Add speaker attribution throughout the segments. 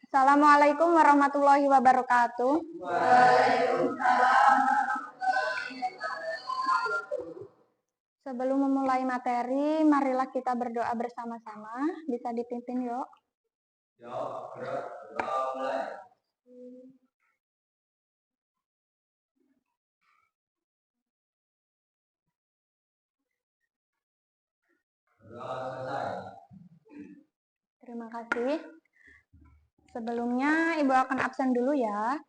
Speaker 1: Assalamualaikum warahmatullahi wabarakatuh. Sebelum memulai materi, marilah kita berdoa bersama-sama. Bisa dipimpin yuk. Mulai. Terima kasih. Sebelumnya Ibu akan absen dulu ya.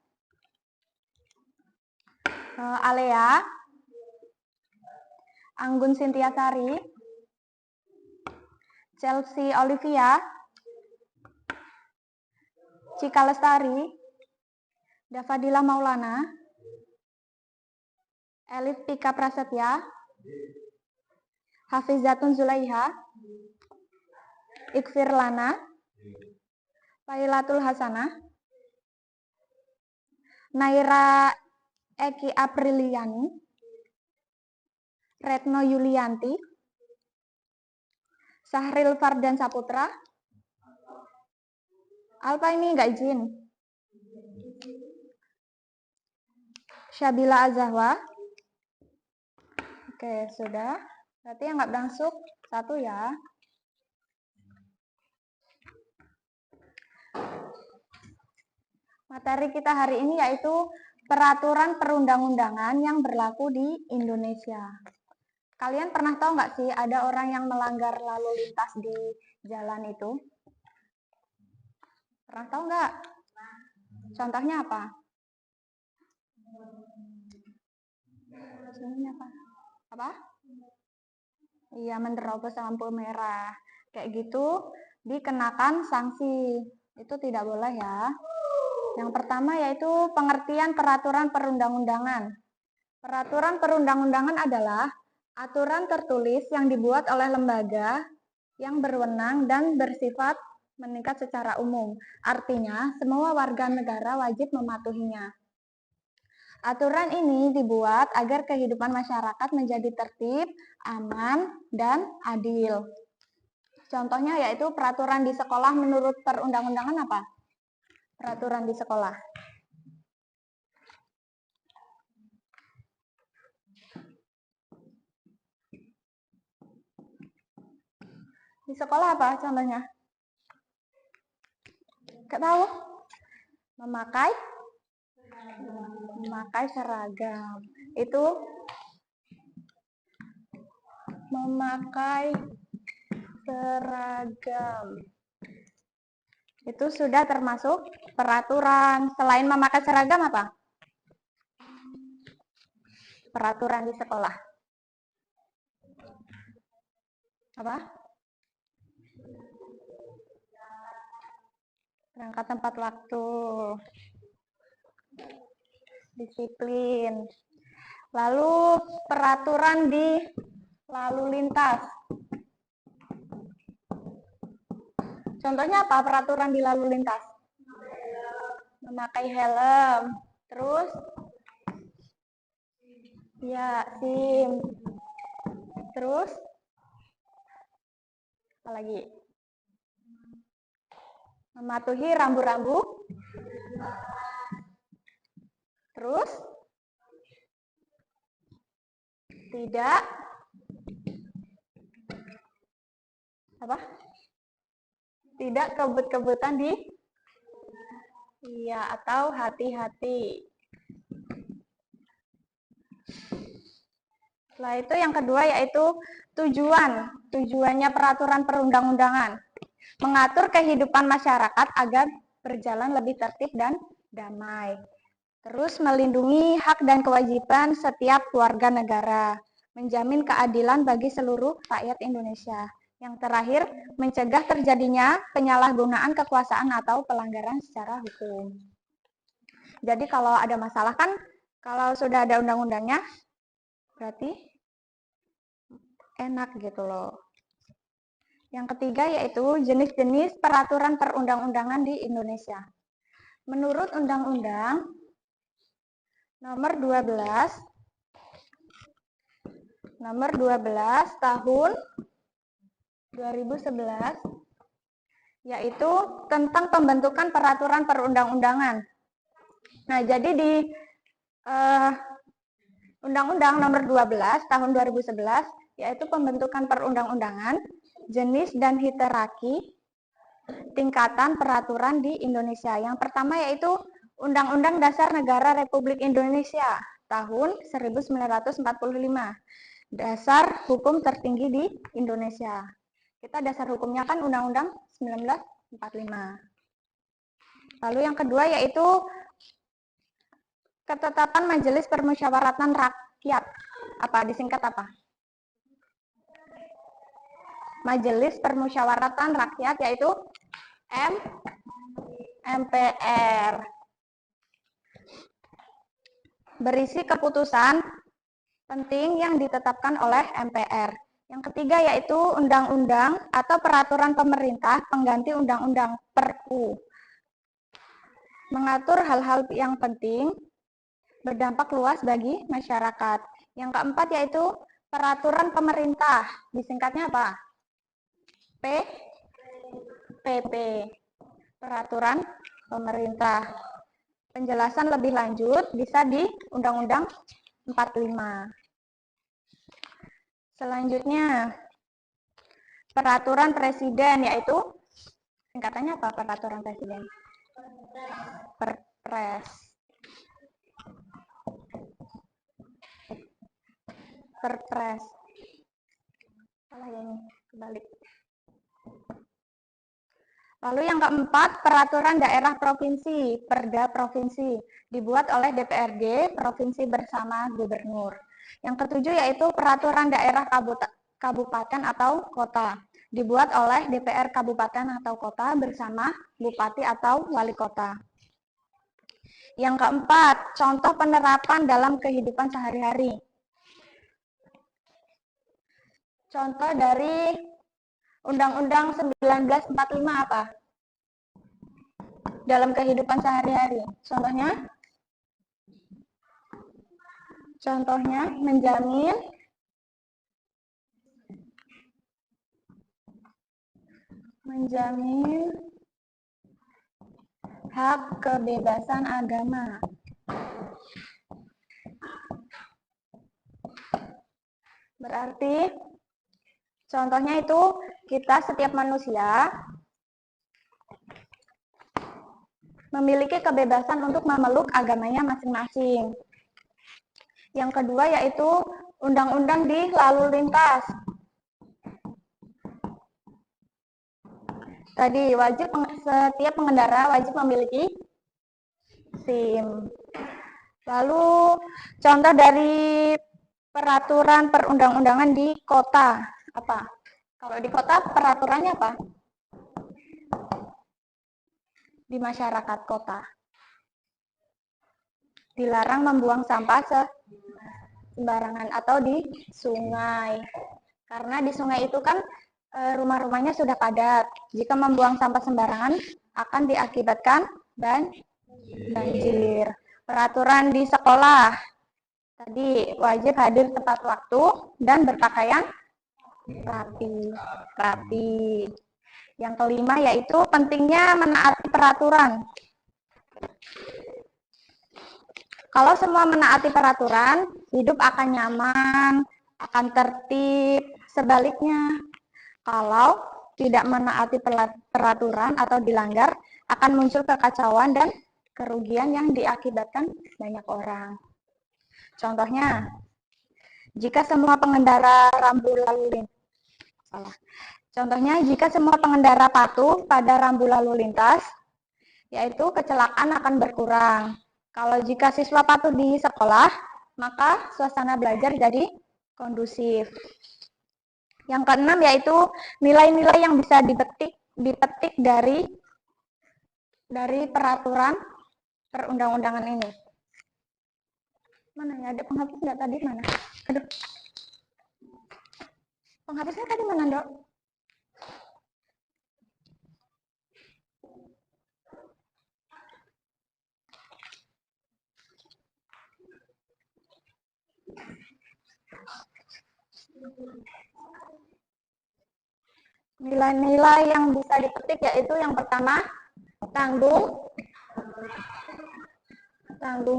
Speaker 1: Alea, Anggun Sintiasari, Chelsea Olivia, Cika Lestari, Dafadila Maulana, Elif Pika Prasetya, Hafizatun Zulaiha, Ikfir Lana, Failatul Hasanah, Naira Eki Apriliani, Retno Yulianti, Sahril Fardan Saputra. Alpa ini nggak izin. Syabila Azahwa. Oke, sudah. Berarti yang nggak masuk satu ya. Materi kita hari ini yaitu peraturan perundang-undangan yang berlaku di Indonesia. Kalian pernah tahu nggak sih ada orang yang melanggar lalu lintas di jalan itu? Pernah tahu nggak? Contohnya apa? Contohnya apa? Apa? Iya, menerobos lampu merah. Kayak gitu dikenakan sanksi. Itu tidak boleh ya. Yang pertama yaitu pengertian peraturan perundang-undangan. Peraturan perundang-undangan adalah aturan tertulis yang dibuat oleh lembaga yang berwenang dan bersifat meningkat secara umum. Artinya, semua warga negara wajib mematuhinya. Aturan ini dibuat agar kehidupan masyarakat menjadi tertib, aman, dan adil. Contohnya yaitu peraturan di sekolah menurut perundang-undangan apa? Peraturan di sekolah. Di sekolah apa contohnya? Nggak tahu? Memakai seragam. Itu memakai seragam. Itu sudah termasuk peraturan. Selain memakai seragam apa? Peraturan di sekolah. Apa? Berangkat tempat waktu. Disiplin. Lalu peraturan di lalu lintas. Contohnya apa peraturan di lalu lintas? Memakai helm. Terus? Ya, SIM. Terus? Apa lagi? Mematuhi rambu-rambu. Terus? Tidak apa? Tidak kebut-kebutan di iya atau hati-hati. Setelah itu yang kedua yaitu tujuannya peraturan perundang-undangan. Mengatur kehidupan masyarakat agar berjalan lebih tertib dan damai. Terus melindungi hak dan kewajiban setiap warga negara. Menjamin keadilan bagi seluruh rakyat Indonesia. Yang terakhir, mencegah terjadinya penyalahgunaan kekuasaan atau pelanggaran secara hukum. Jadi kalau ada masalah kan, kalau sudah ada undang-undangnya, berarti enak gitu loh. Yang ketiga yaitu jenis-jenis peraturan perundang-undangan di Indonesia. Menurut Undang-Undang Nomor 12 tahun 2011 yaitu tentang pembentukan peraturan perundang-undangan. Nah, jadi di Undang-Undang Nomor 12 Tahun 2011 yaitu pembentukan perundang-undangan, jenis dan hierarki tingkatan peraturan di Indonesia. Yang pertama yaitu Undang-Undang Dasar Negara Republik Indonesia tahun 1945. Dasar hukum tertinggi di Indonesia. Kita dasar hukumnya kan Undang-Undang 1945. Lalu yang kedua yaitu ketetapan Majelis Permusyawaratan Rakyat. Apa disingkat apa? Majelis Permusyawaratan Rakyat yaitu MPR. Berisi keputusan penting yang ditetapkan oleh MPR. Yang ketiga yaitu undang-undang atau peraturan pemerintah pengganti undang-undang Perpu. Mengatur hal-hal yang penting berdampak luas bagi masyarakat. Yang keempat yaitu peraturan pemerintah. Disingkatnya apa? PP. Peraturan pemerintah. Penjelasan lebih lanjut bisa di Undang-Undang 45. Selanjutnya, peraturan presiden, yaitu singkatannya apa peraturan presiden? Perpres. Perpres. Salah ya ini, kebalik. Lalu yang keempat, peraturan daerah provinsi, Perda provinsi, dibuat oleh DPRD provinsi bersama gubernur. Yang ketujuh yaitu peraturan daerah kabupaten atau kota, dibuat oleh DPR kabupaten atau kota bersama bupati atau wali kota. Yang keempat, contoh penerapan dalam kehidupan sehari-hari. Contoh dari Undang-Undang 1945 apa? Dalam kehidupan sehari-hari. Contohnya menjamin hak kebebasan agama. Berarti contohnya itu kita setiap manusia memiliki kebebasan untuk memeluk agamanya masing-masing. Yang kedua yaitu undang-undang di lalu lintas. Tadi setiap pengendara wajib memiliki SIM. Lalu contoh dari peraturan perundang-undangan di kota apa? Kalau di kota peraturannya apa? Di masyarakat kota dilarang membuang sampah sembarangan atau di sungai. Karena di sungai itu kan rumah-rumahnya sudah padat. Jika membuang sampah sembarangan akan diakibatkan banjir. Peraturan di sekolah. Tadi wajib hadir tepat waktu dan berpakaian rapi. Yang kelima yaitu pentingnya menaati peraturan. Kalau semua menaati peraturan, hidup akan nyaman, akan tertib. Sebaliknya, kalau tidak menaati peraturan atau dilanggar, akan muncul kekacauan dan kerugian yang diakibatkan banyak orang. Contohnya, jika semua pengendara jika semua pengendara patuh pada rambu lalu lintas, yaitu kecelakaan akan berkurang. Kalau jika siswa patuh di sekolah, maka suasana belajar jadi kondusif. Yang keenam yaitu nilai-nilai yang bisa dipetik dari peraturan perundang-undangan ini. Mana ya? Ada penghapus nggak tadi? Mana? Aduh. Penghapusnya tadi mana, Dok? Nilai-nilai yang bisa dipetik yaitu yang pertama, tanggung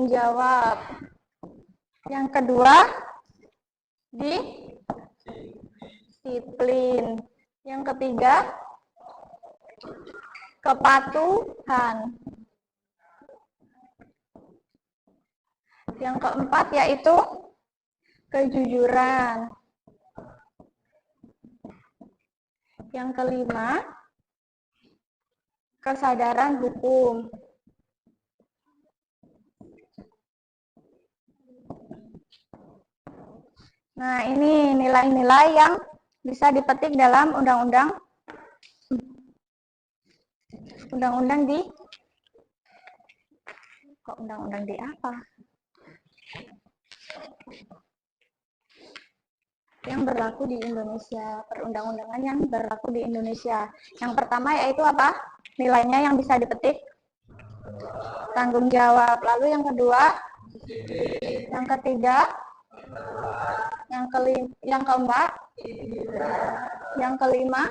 Speaker 1: jawab. Yang kedua, disiplin. Yang ketiga, kepatuhan. Yang keempat yaitu kejujuran. Yang kelima, kesadaran hukum. Nah, ini nilai-nilai yang bisa dipetik dalam undang-undang di undang-undang di apa? Yang berlaku di Indonesia, perundang-undangan yang berlaku di Indonesia. Yang pertama yaitu apa? Nilainya yang bisa dipetik, tanggung jawab. Lalu yang kedua, yang ketiga, yang keempat, yang kelima,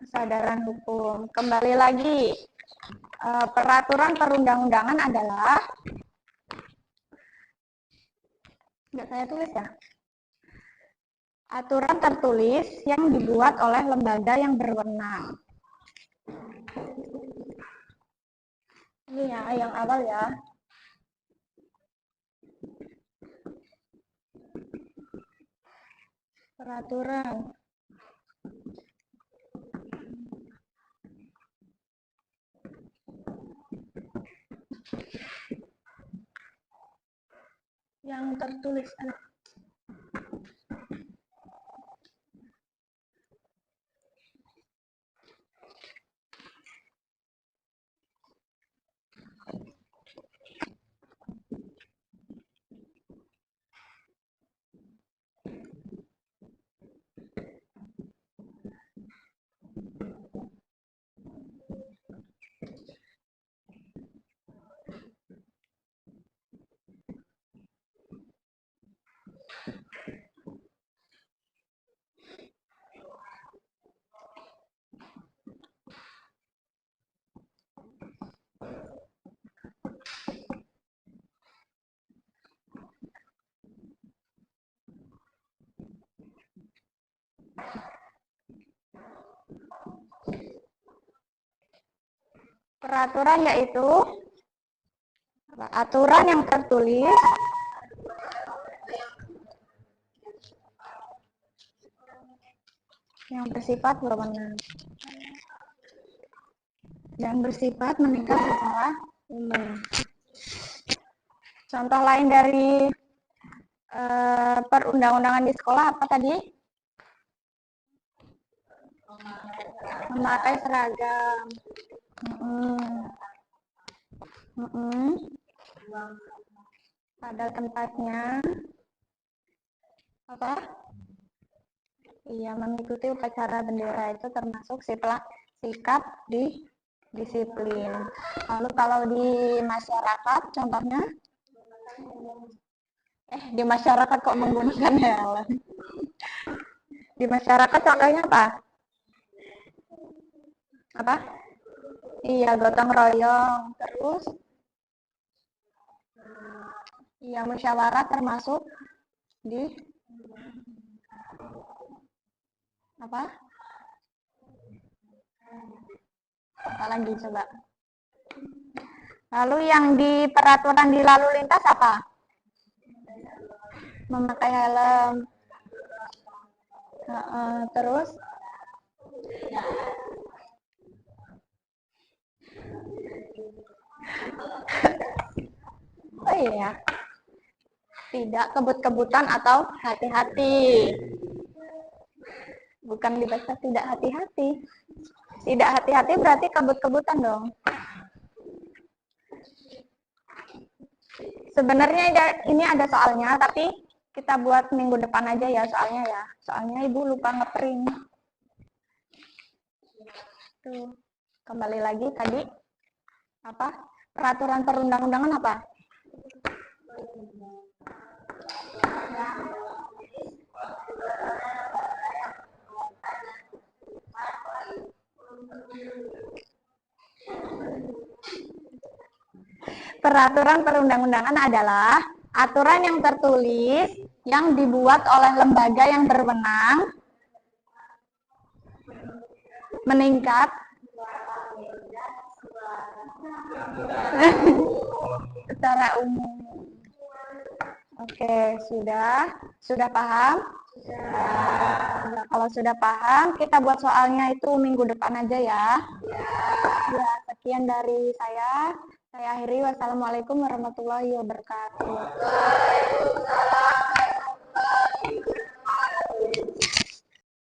Speaker 1: kesadaran hukum. Kembali lagi, peraturan perundang-undangan adalah, nggak saya tulis ya, aturan tertulis yang dibuat oleh lembaga yang berwenang. Ini ya, yang awal ya. Peraturan yang tertulis. Peraturan yaitu aturan yang tertulis yang bersifat berwenang dan bersifat mengikat secara umum. Contoh lain dari perundang-undangan di sekolah apa tadi? Memakai seragam. Pada tempatnya. Apa? Iya, mengikuti upacara bendera itu termasuk sikap disiplin. Lalu kalau di masyarakat contohnya, di masyarakat kok menggunakan helm? Di masyarakat contohnya apa? Apa? Iya, gotong royong. Terus, iya, musyawarah termasuk di apa? Apa lagi coba? Lalu yang di peraturan di lalu lintas apa? Memakai helm. Terus? Oh iya, tidak kebut-kebutan atau hati-hati. Bukan dibaca tidak hati-hati. Tidak hati-hati berarti kebut-kebutan dong. Sebenarnya ini ada soalnya, tapi kita buat minggu depan aja ya soalnya ya. Soalnya ibu lupa ngeprint. Tuh, kembali lagi tadi apa? Peraturan perundang-undangan apa? peraturan perundang-undangan adalah aturan yang tertulis yang dibuat oleh lembaga yang berwenang meningkat secara umum. Oke, sudah paham? Nah, kalau sudah paham, kita buat soalnya itu minggu depan aja ya. Ya, sekian dari saya. Saya akhiri. Wassalamualaikum warahmatullahi wabarakatuh.